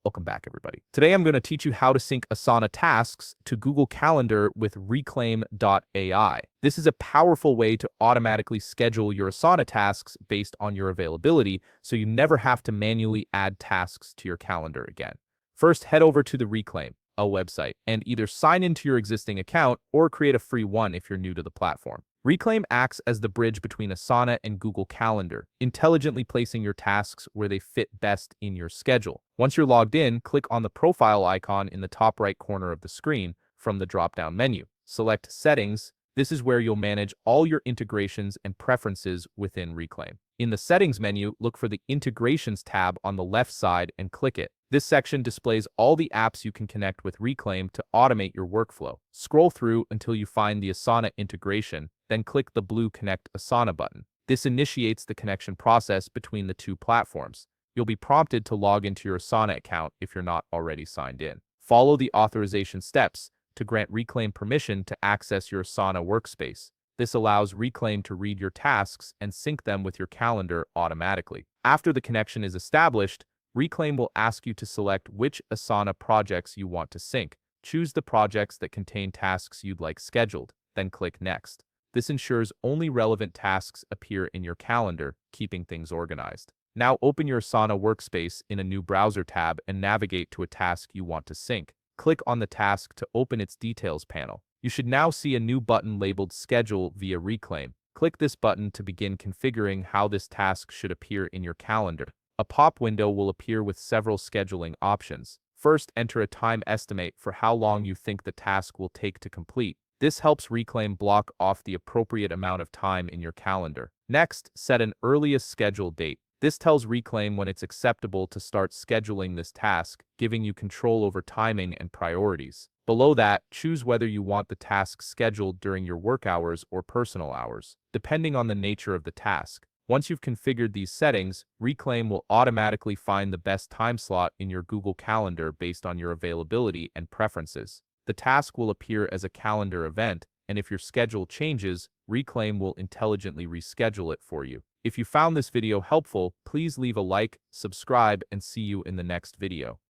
Welcome back, everybody. Today I'm going to teach you how to sync Asana tasks to Google Calendar with Reclaim.ai. This is a powerful way to automatically schedule your Asana tasks based on your availability, so you never have to manually add tasks to your calendar again. First, head over to the Reclaim, a website, and either sign into your existing account or create a free one if you're new to the platform. Reclaim acts as the bridge between Asana and Google Calendar, intelligently placing your tasks where they fit best in your schedule. Once you're logged in, click on the profile icon in the top right corner of the screen from the drop-down menu. Select Settings. This is where you'll manage all your integrations and preferences within Reclaim. In the Settings menu, look for the Integrations tab on the left side and click it. This section displays all the apps you can connect with Reclaim to automate your workflow. Scroll through until you find the Asana integration, then click the blue Connect Asana button. This initiates the connection process between the two platforms. You'll be prompted to log into your Asana account if you're not already signed in. Follow the authorization steps to grant Reclaim permission to access your Asana workspace. This allows Reclaim to read your tasks and sync them with your calendar automatically. After the connection is established, Reclaim will ask you to select which Asana projects you want to sync. Choose the projects that contain tasks you'd like scheduled, then click Next. This ensures only relevant tasks appear in your calendar, keeping things organized. Now open your Asana workspace in a new browser tab and navigate to a task you want to sync. Click on the task to open its details panel. You should now see a new button labeled Schedule via Reclaim. Click this button to begin configuring how this task should appear in your calendar. A pop window will appear with several scheduling options. First, enter a time estimate for how long you think the task will take to complete. This helps Reclaim block off the appropriate amount of time in your calendar. Next, set an earliest scheduled date. This tells Reclaim when it's acceptable to start scheduling this task, giving you control over timing and priorities. Below that, choose whether you want the task scheduled during your work hours or personal hours, depending on the nature of the task. Once you've configured these settings, Reclaim will automatically find the best time slot in your Google Calendar based on your availability and preferences. The task will appear as a calendar event, and if your schedule changes, Reclaim will intelligently reschedule it for you. If you found this video helpful, please leave a like, subscribe, and see you in the next video.